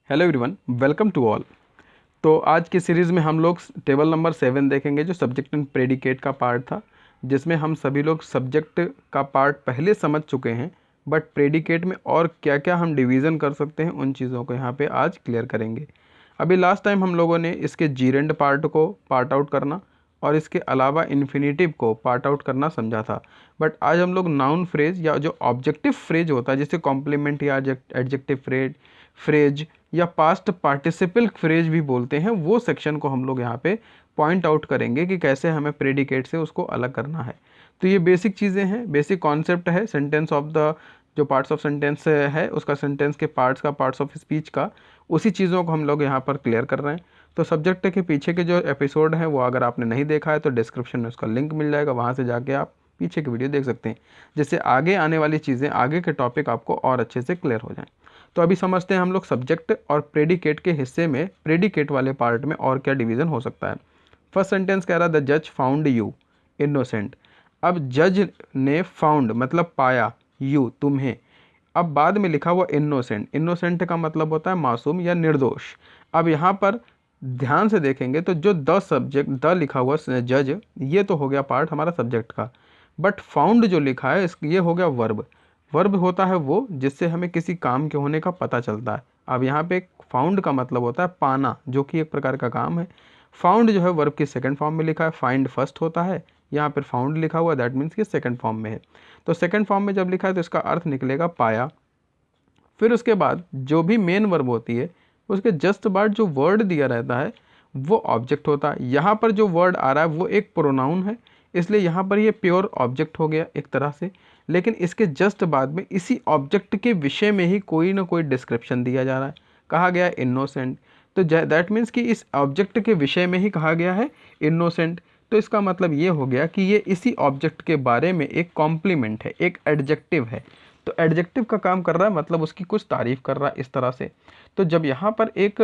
Hello everyone, welcome to all. तो आज की सीरीज़ में हम लोग टेबल नंबर 7 देखेंगे जो सब्जेक्ट एंड प्रेडिकेट का पार्ट था, जिसमें हम सभी लोग सब्जेक्ट का पार्ट पहले समझ चुके हैं, बट प्रेडिकेट में और क्या क्या हम डिवीज़न कर सकते हैं उन चीज़ों को यहाँ पे आज क्लियर करेंगे। अभी लास्ट टाइम हम लोगों ने इसके जीरेंड पार्ट को पार्ट आउट करना और इसके अलावा इन्फिनेटिव को पार्ट आउट करना समझा था। बट आज हम लोग नाउन फ्रेज या जो ऑब्जेक्टिव फ्रेज होता है, जैसे कॉम्प्लीमेंट या एडजेक्टिव फ्रेज या पास्ट पार्टिसिपल फ्रेज भी बोलते हैं, वो सेक्शन को हम लोग यहाँ पे पॉइंट आउट करेंगे कि कैसे हमें प्रेडिकेट से उसको अलग करना है। तो ये बेसिक चीज़ें हैं, बेसिक कॉन्सेप्ट है सेंटेंस ऑफ द जो पार्ट्स ऑफ सेंटेंस है उसका, सेंटेंस के पार्ट्स का, पार्ट्स ऑफ स्पीच का, उसी चीज़ों को हम लोग यहाँ पर क्लियर कर रहे हैं। तो सब्जेक्ट के पीछे के जो एपिसोड हैं वो अगर आपने नहीं देखा है तो डिस्क्रिप्शन में उसका लिंक मिल जाएगा, वहाँ से जाके आप पीछे की वीडियो देख सकते हैं, जिससे आगे आने वाली चीज़ें, आगे के टॉपिक आपको और अच्छे से क्लियर हो जाएं। तो अभी समझते हैं हम लोग सब्जेक्ट और प्रेडिकेट के हिस्से में, प्रेडिकेट वाले पार्ट में और क्या डिवीज़न हो सकता है। फर्स्ट सेंटेंस कह रहा है द जज फाउंड यू इनोसेंट। अब जज ने फाउंड मतलब पाया, यू तुम्हें, अब बाद में लिखा हुआ इनोसेंट। इनोसेंट का मतलब होता है मासूम या निर्दोष। अब यहाँ पर ध्यान से देखेंगे तो जो द सब्जेक्ट, द लिखा हुआ जज, ये तो हो गया पार्ट हमारा सब्जेक्ट का, बट फाउंड जो लिखा है ये हो गया वर्ब। वर्ब होता है वो जिससे हमें किसी काम के होने का पता चलता है। अब यहाँ पे फाउंड का मतलब होता है पाना, जो कि एक प्रकार का काम है। फाउंड जो है वर्ब की सेकंड फॉर्म में लिखा है, फाइंड फर्स्ट होता है, यहाँ पर फाउंड लिखा हुआ, दैट मीन्स कि सेकंड फॉर्म में है। तो सेकंड फॉर्म में जब लिखा है तो इसका अर्थ निकलेगा पाया। फिर उसके बाद जो भी मेन वर्ब होती है उसके जस्ट बाद जो वर्ड दिया रहता है वो ऑब्जेक्ट होता है। यहाँ पर जो वर्ड आ रहा है वो एक प्रोनाउन है, इसलिए यहाँ पर ये प्योर ऑब्जेक्ट हो गया एक तरह से। लेकिन इसके जस्ट बाद में इसी ऑब्जेक्ट के विषय में ही कोई ना कोई डिस्क्रिप्शन दिया जा रहा है, कहा गया है इनोसेंट। तो दैट मीन्स कि इस ऑब्जेक्ट के विषय में ही कहा गया है इनोसेंट। तो इसका मतलब ये हो गया कि ये इसी ऑब्जेक्ट के बारे में एक कॉम्प्लीमेंट है, एक एडजेक्टिव है। तो एडजेक्टिव का काम कर रहा है, मतलब उसकी कुछ तारीफ कर रहा है इस तरह से। तो जब यहाँ पर एक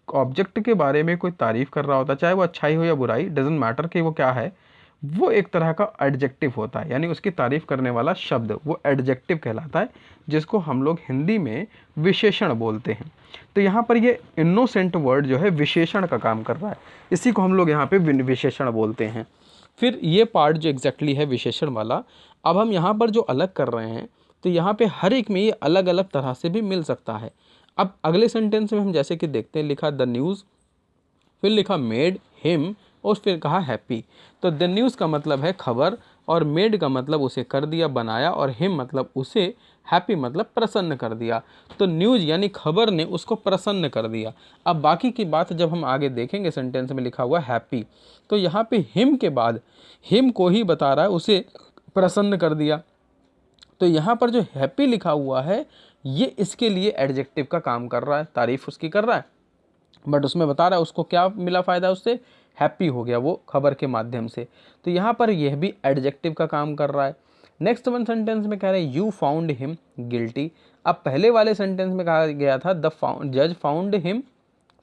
ऑब्जेक्ट के बारे में कोई तारीफ कर रहा होता है, चाहे वो अच्छाई हो या बुराई, डजेंट मैटर कि वो क्या है, वो एक तरह का एडजेक्टिव होता है, यानी उसकी तारीफ करने वाला शब्द वो एडजेक्टिव कहलाता है, जिसको हम लोग हिंदी में विशेषण बोलते हैं। तो यहाँ पर ये इनोसेंट वर्ड जो है विशेषण का काम कर रहा है, इसी को हम लोग यहाँ पे विशेषण बोलते हैं। फिर ये पार्ट जो एग्जैक्टली है विशेषण वाला, अब हम यहाँ पर जो अलग कर रहे हैं, तो यहाँ पे हर एक में ये अलग अलग तरह से भी मिल सकता है। अब अगले सेंटेंस में हम जैसे कि देखते हैं, लिखा द न्यूज़, फिर लिखा मेड हिम, और फिर कहा हैप्पी। तो द न्यूज़ का मतलब है खबर, और मेड का मतलब उसे कर दिया, बनाया, और हिम मतलब उसे, हैप्पी मतलब प्रसन्न कर दिया। तो न्यूज़ यानी खबर ने उसको प्रसन्न कर दिया। अब बाकी की बात जब हम आगे देखेंगे, सेंटेंस में लिखा हुआ हैप्पी, तो यहाँ पे हिम के बाद हिम को ही बता रहा है, उसे प्रसन्न कर दिया। तो यहाँ पर जो हैप्पी लिखा हुआ है ये इसके लिए एडजेक्टिव का काम कर रहा है, तारीफ उसकी कर रहा है, बट उसमें बता रहा है उसको क्या मिला फ़ायदा, उससे हैप्पी हो गया वो खबर के माध्यम से। तो यहाँ पर यह भी एडजेक्टिव का काम कर रहा है। नेक्स्ट वन सेंटेंस में कह रहे हैं यू फाउंड हिम गिल्टी। अब पहले वाले सेंटेंस में कहा गया था द जज found him,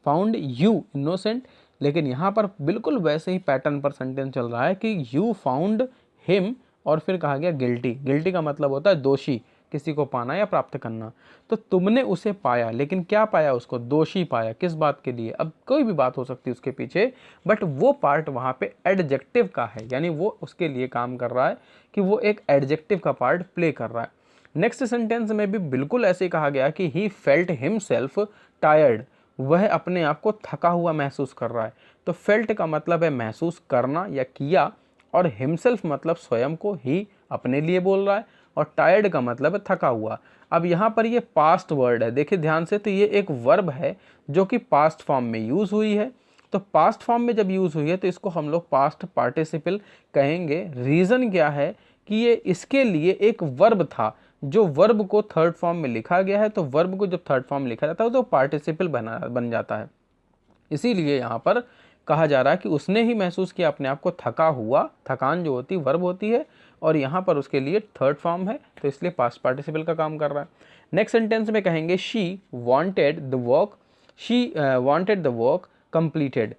found you innocent, लेकिन यहाँ पर बिल्कुल वैसे ही पैटर्न पर सेंटेंस चल रहा है कि यू फाउंड हिम और फिर कहा गया गिल्टी। गिल्टी का मतलब होता है दोषी, किसी को पाना या प्राप्त करना। तो तुमने उसे पाया, लेकिन क्या पाया, उसको दोषी पाया। किस बात के लिए, अब कोई भी बात हो सकती है उसके पीछे, बट वो पार्ट वहाँ पे एडजेक्टिव का है, यानी वो उसके लिए काम कर रहा है कि वो एक एडजेक्टिव का पार्ट प्ले कर रहा है। नेक्स्ट सेंटेंस में भी बिल्कुल ऐसे कहा गया कि ही फेल्ट हिमसेल्फ टायर्ड, वह अपने आप को थका हुआ महसूस कर रहा है। तो फेल्ट का मतलब है महसूस करना या किया, और हिमसेल्फ मतलब स्वयं को, ही अपने लिए बोल रहा है, और टायर्ड का मतलब है थका हुआ। अब यहाँ पर ये पास्ट वर्ड है, देखिए ध्यान से, तो ये एक वर्ब है जो कि पास्ट फॉर्म में यूज़ हुई है। तो पास्ट फॉर्म में जब यूज़ हुई है तो इसको हम लोग पास्ट पार्टिसिपल कहेंगे। रीज़न क्या है कि ये इसके लिए एक वर्ब था, जो वर्ब को थर्ड फॉर्म में लिखा गया है। तो वर्ब को जब थर्ड फॉर्म में लिखा जाता है तो पार्टिसिपल बन जाता है। इसीलिए यहाँ पर कहा जा रहा है कि उसने ही महसूस किया अपने आप को थका हुआ। थकान जो होती है वर्ब होती है, और यहाँ पर उसके लिए थर्ड फॉर्म है, तो इसलिए पास्ट पार्टिसिपल का काम कर रहा है। नेक्स्ट सेंटेंस में कहेंगे she wanted the work, she wanted the work completed.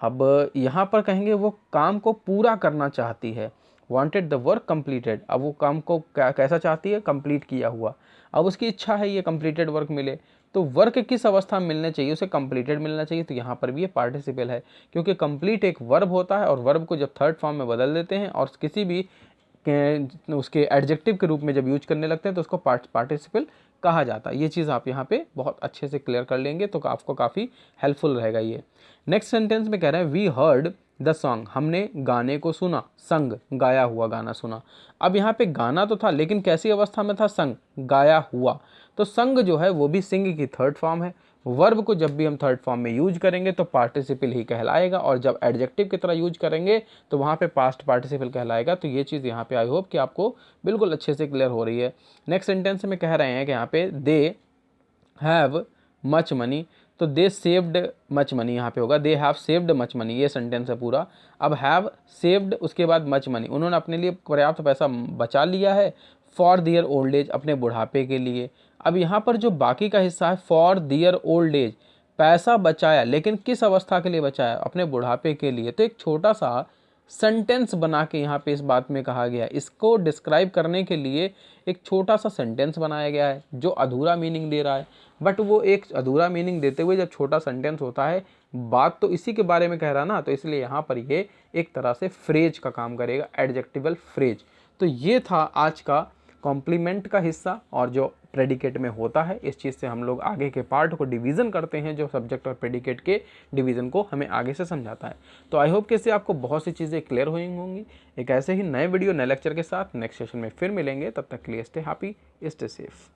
अब यहाँ पर कहेंगे वो काम को पूरा करना चाहती है, वांटेड द वर्क कंप्लीटेड। अब वो काम को कैसा चाहती है, कंप्लीट किया हुआ। अब उसकी इच्छा है ये कंप्लीटेड वर्क मिले। तो वर्क किस अवस्था में मिलने चाहिए, उसे कंप्लीटेड मिलना चाहिए। तो यहाँ पर भी ये पार्टिसिपल है, क्योंकि कंप्लीट एक वर्ब होता है और वर्ब को जब थर्ड फॉर्म में बदल देते हैं और किसी भी उसके एडजेक्टिव के रूप में जब यूज करने लगते हैं तो उसको पार्टिसिपल कहा जाता है। ये चीज़ आप यहाँ पे बहुत अच्छे से क्लियर कर लेंगे तो आपको काफ़ी हेल्पफुल रहेगा ये। नेक्स्ट सेंटेंस में कह रहे हैं वी हर्ड द सॉन्ग, हमने गाने को सुना, संग गाया हुआ गाना सुना। अब यहाँ पे गाना तो था लेकिन कैसी अवस्था में था, संग गाया हुआ। तो संग जो है वो भी सिंग की थर्ड फॉर्म है। वर्ब को जब भी हम थर्ड फॉर्म में यूज करेंगे तो पार्टिसिपल ही कहलाएगा, और जब एडजेक्टिव की तरह यूज करेंगे तो वहाँ पे पास्ट पार्टिसिपल कहलाएगा। तो ये चीज़ यहाँ पे आई होप कि आपको बिल्कुल अच्छे से क्लियर हो रही है। नेक्स्ट सेंटेंस में कह रहे हैं कि यहाँ पे दे हैव मच मनी, तो दे सेव्ड मच मनी यहाँ पे होगा, they have saved much money, ये सेंटेंस है पूरा। अब हैव सेव्ड उसके बाद मच मनी, उन्होंने अपने लिए पर्याप्त पैसा बचा लिया है फॉर दियर ओल्ड एज, अपने बुढ़ापे के लिए। अब यहाँ पर जो बाकी का हिस्सा है फॉर दियर ओल्ड एज, पैसा बचाया लेकिन किस अवस्था के लिए बचाया, अपने बुढ़ापे के लिए। तो एक छोटा सा सेंटेंस बना के यहाँ पे इस बात में कहा गया है, इसको डिस्क्राइब करने के लिए एक छोटा सा सेंटेंस बनाया गया है जो अधूरा मीनिंग दे रहा है। बट वो एक अधूरा मीनिंग देते हुए जब छोटा सेंटेंस होता है, बात तो इसी के बारे में कह रहा ना, तो इसलिए यहाँ पर ये एक तरह से फ्रेज का काम करेगा, एडजेक्टिवल फ्रेज। तो ये था आज का कॉम्प्लीमेंट का हिस्सा, और जो प्रेडिकेट में होता है इस चीज़ से हम लोग आगे के पार्ट को डिवीज़न करते हैं, जो सब्जेक्ट और प्रेडिकेट के डिवीज़न को हमें आगे से समझाता है। तो आई होप कि इससे आपको बहुत सी चीज़ें क्लियर हुई होंगी। एक ऐसे ही नए वीडियो नए लेक्चर के साथ नेक्स्ट सेशन में फिर मिलेंगे, तब तक के लिए स्टे हैप्पी, स्टे सेफ।